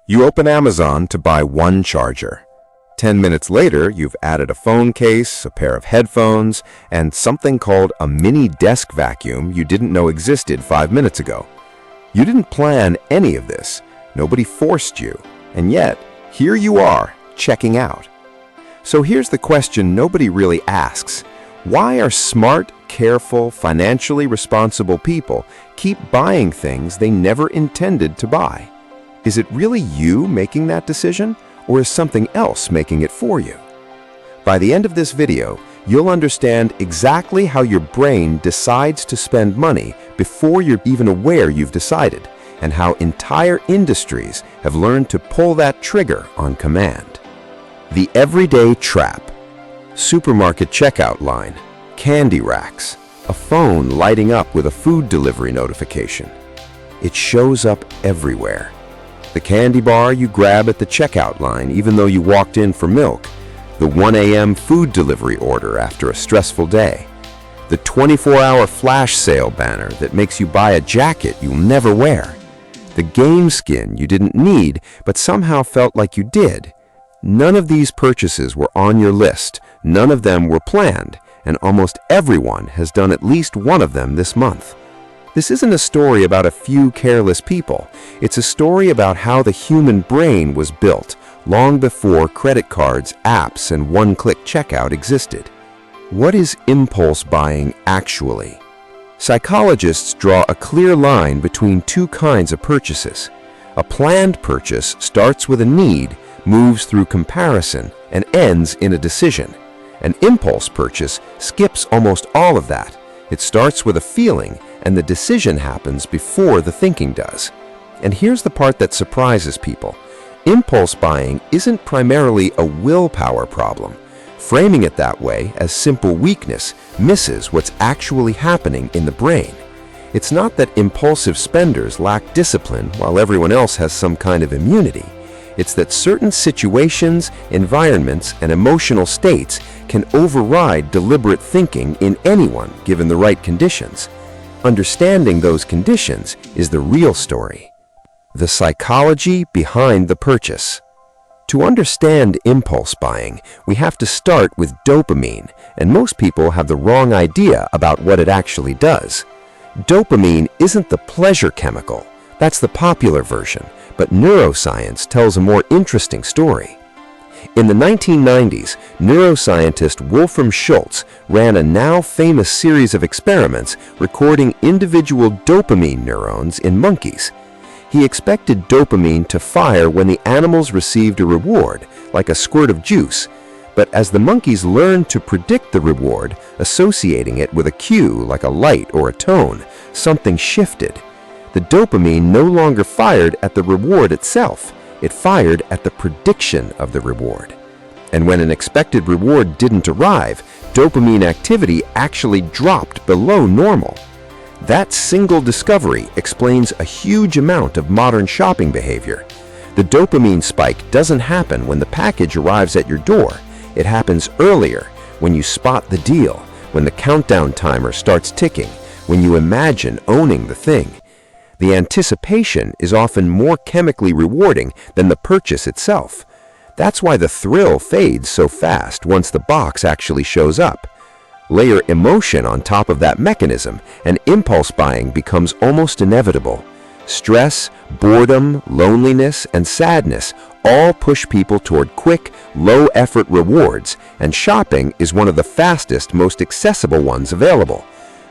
You open Amazon to buy one charger. 10 minutes later, you've added a phone case, a pair of headphones, and something called a mini desk vacuum you didn't know existed 5 minutes ago. You didn't plan any of this. Nobody forced you. And yet, here you are, checking out. So here's the question nobody really asks. Why are smart, careful, financially responsible people keep buying things they never intended to buy? Is it really you making that decision, or is something else making it for you? By the end of this video, you'll understand exactly how your brain decides to spend money before you're even aware you've decided, and how entire industries have learned to pull that trigger on command. The everyday trap. Supermarket checkout line, candy racks, a phone lighting up with a food delivery notification. It shows up everywhere. The candy bar you grab at the checkout line even though you walked in for milk, the 1 a.m. food delivery order after a stressful day, the 24-hour flash sale banner that makes you buy a jacket you'll never wear, the game skin you didn't need but somehow felt like you did. None of these purchases were on your list, none of them were planned, and almost everyone has done at least one of them this month. This isn't a story about a few careless people. It's a story about how the human brain was built long before credit cards, apps, and one-click checkout existed. What is impulse buying actually? Psychologists draw a clear line between two kinds of purchases. A planned purchase starts with a need, moves through comparison, and ends in a decision. An impulse purchase skips almost all of that. It starts with a feeling, and the decision happens before the thinking does. And here's the part that surprises people. Impulse buying isn't primarily a willpower problem. Framing it that way as simple weakness misses what's actually happening in the brain. It's not that impulsive spenders lack discipline while everyone else has some kind of immunity. It's that certain situations, environments, and emotional states can override deliberate thinking in anyone given the right conditions. Understanding those conditions is the real story. The psychology behind the purchase. To understand impulse buying, we have to start with dopamine, and most people have the wrong idea about what it actually does. Dopamine isn't the pleasure chemical. That's the popular version, but neuroscience tells a more interesting story. In the 1990s, neuroscientist Wolfram Schultz ran a now famous series of experiments recording individual dopamine neurons in monkeys. He expected dopamine to fire when the animals received a reward, like a squirt of juice, but as the monkeys learned to predict the reward, associating it with a cue like a light or a tone, something shifted. The dopamine no longer fired at the reward itself. It fired at the prediction of the reward. And when an expected reward didn't arrive, dopamine activity actually dropped below normal. That single discovery explains a huge amount of modern shopping behavior. The dopamine spike doesn't happen when the package arrives at your door. It happens earlier, when you spot the deal, when the countdown timer starts ticking, when you imagine owning the thing. The anticipation is often more chemically rewarding than the purchase itself. That's why the thrill fades so fast once the box actually shows up. Layer emotion on top of that mechanism, and impulse buying becomes almost inevitable. Stress, boredom, loneliness, and sadness all push people toward quick, low-effort rewards, and shopping is one of the fastest, most accessible ones available.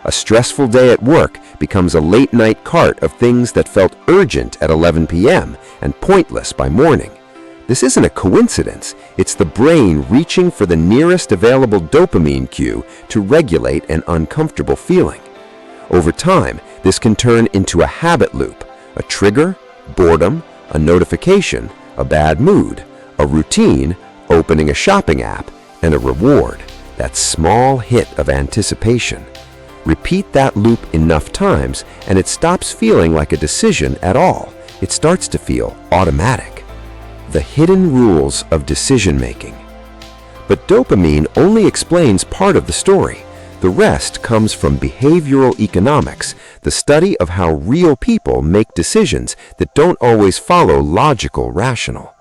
A stressful day at work becomes a late-night cart of things that felt urgent at 11 p.m. and pointless by morning. This isn't a coincidence. It's the brain reaching for the nearest available dopamine cue to regulate an uncomfortable feeling. Over time, this can turn into a habit loop, a trigger, boredom, a notification, a bad mood, a routine, opening a shopping app, and a reward, that small hit of anticipation. Repeat that loop enough times and it stops feeling like a decision at all. It starts to feel automatic. The hidden rules of decision-making. But dopamine only explains part of the story. The rest comes from behavioral economics, the study of how real people make decisions that don't always follow logical rationale.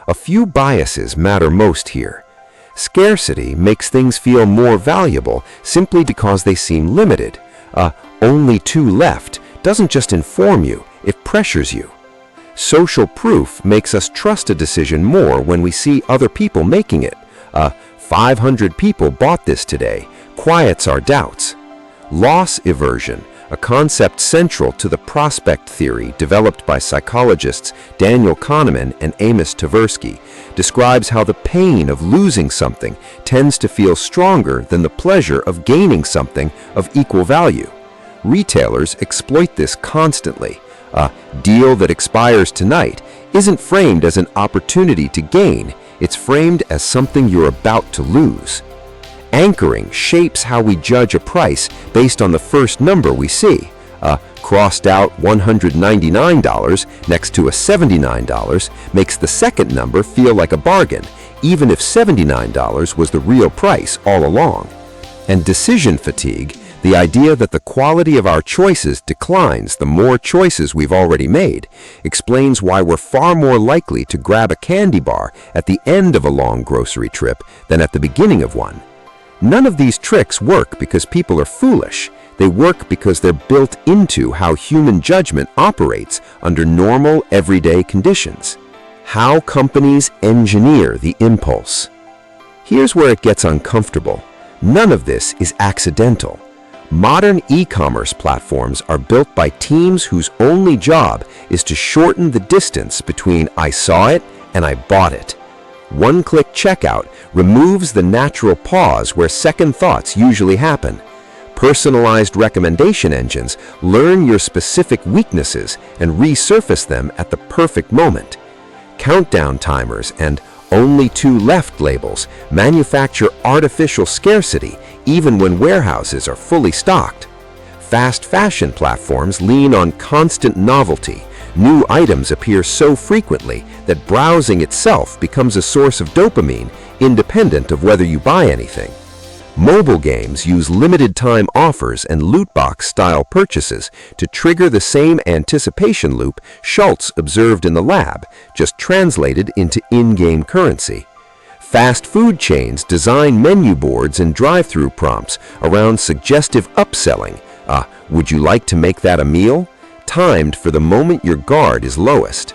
A few biases matter most here. Scarcity makes things feel more valuable simply because they seem limited. Only two left doesn't just inform you, it pressures you. Social proof makes us trust a decision more when we see other people making it. 500 people bought this today, quiets our doubts. Loss aversion, a concept central to the prospect theory developed by psychologists Daniel Kahneman and Amos Tversky, describes how the pain of losing something tends to feel stronger than the pleasure of gaining something of equal value. Retailers exploit this constantly. A deal that expires tonight isn't framed as an opportunity to gain, it's framed as something you're about to lose. Anchoring shapes how we judge a price based on the first number we see. Crossed out $199 next to a $79 makes the second number feel like a bargain, even if $79 was the real price all along. And decision fatigue, the idea that the quality of our choices declines the more choices we've already made, explains why we're far more likely to grab a candy bar at the end of a long grocery trip than at the beginning of one. None of these tricks work because people are foolish. They work because they're built into how human judgment operates under normal, everyday conditions. How companies engineer the impulse. Here's where it gets uncomfortable. None of this is accidental. Modern e-commerce platforms are built by teams whose only job is to shorten the distance between I saw it and I bought it. One-click checkout removes the natural pause where second thoughts usually happen. Personalized recommendation engines learn your specific weaknesses and resurface them at the perfect moment. Countdown timers and only two left labels manufacture artificial scarcity even when warehouses are fully stocked. Fast fashion platforms lean on constant novelty. New items appear so frequently that browsing itself becomes a source of dopamine, independent of whether you buy anything. Mobile games use limited-time offers and loot box-style purchases to trigger the same anticipation loop Schultz observed in the lab, just translated into in-game currency. Fast food chains design menu boards and drive-through prompts around suggestive upselling. Would you like to make that a meal? Timed for the moment your guard is lowest.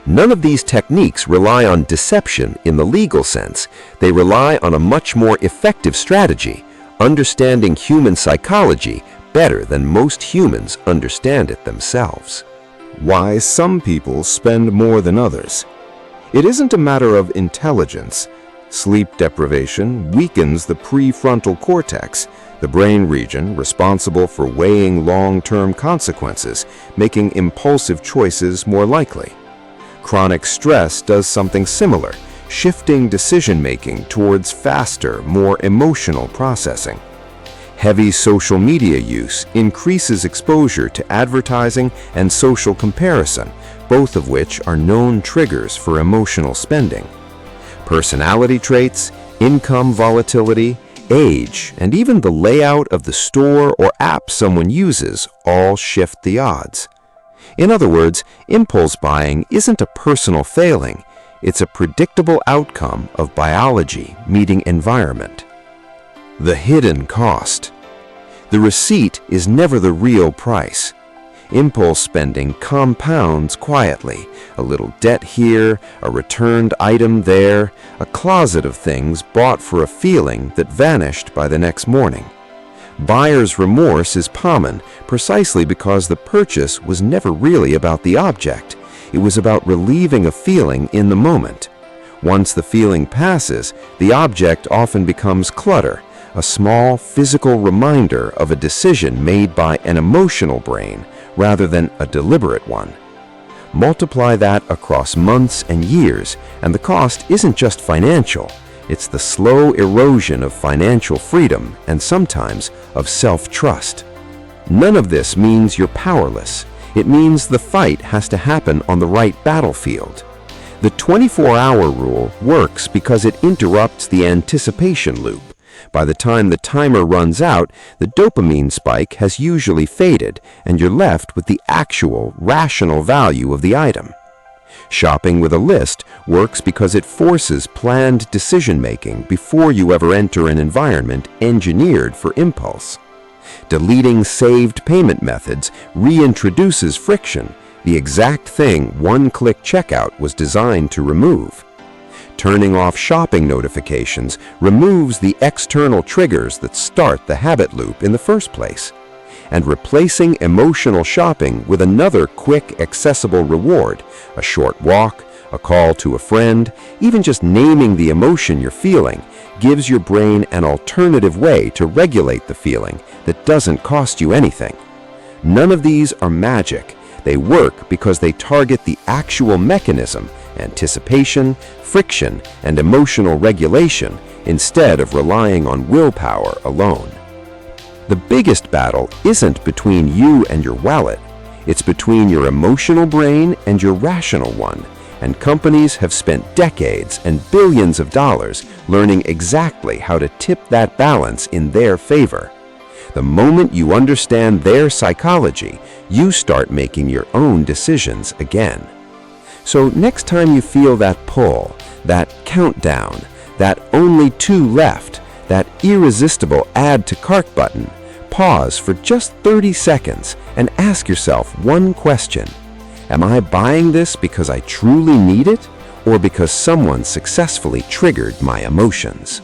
None of these techniques rely on deception in the legal sense. They rely on a much more effective strategy, understanding human psychology better than most humans understand it themselves. Why some people spend more than others. It isn't a matter of intelligence. Sleep deprivation weakens the prefrontal cortex, the brain region responsible for weighing long-term consequences, making impulsive choices more likely. Chronic stress does something similar, shifting decision-making towards faster, more emotional processing. Heavy social media use increases exposure to advertising and social comparison, both of which are known triggers for emotional spending. Personality traits, income volatility, age, and even the layout of the store or app someone uses all shift the odds. In other words, impulse buying isn't a personal failing, it's a predictable outcome of biology meeting environment. The hidden cost. The receipt is never the real price. Impulse spending compounds quietly, a little debt here, a returned item there, a closet of things bought for a feeling that vanished by the next morning. Buyer's remorse is common precisely because the purchase was never really about the object. It was about relieving a feeling in the moment. Once the feeling passes, the object often becomes clutter, a small physical reminder of a decision made by an emotional brain rather than a deliberate one. Multiply that across months and years, and the cost isn't just financial. It's the slow erosion of financial freedom and sometimes of self-trust. None of this means you're powerless. It means the fight has to happen on the right battlefield. The 24-hour rule works because it interrupts the anticipation loop. By the time the timer runs out, the dopamine spike has usually faded, and you're left with the actual, rational value of the item. Shopping with a list works because it forces planned decision-making before you ever enter an environment engineered for impulse. Deleting saved payment methods reintroduces friction, the exact thing one-click checkout was designed to remove. Turning off shopping notifications removes the external triggers that start the habit loop in the first place. And replacing emotional shopping with another quick, accessible reward, a short walk, a call to a friend, even just naming the emotion you're feeling, gives your brain an alternative way to regulate the feeling that doesn't cost you anything. None of these are magic. They work because they target the actual mechanism, anticipation, friction, and emotional regulation, instead of relying on willpower alone. The biggest battle isn't between you and your wallet. It's between your emotional brain and your rational one, and companies have spent decades and billions of dollars learning exactly how to tip that balance in their favor. The moment you understand their psychology, you start making your own decisions again. So next time you feel that pull, that countdown, that only 2 left, that irresistible add to cart button, pause for just 30 seconds and ask yourself one question. Am I buying this because I truly need it, or because someone successfully triggered my emotions?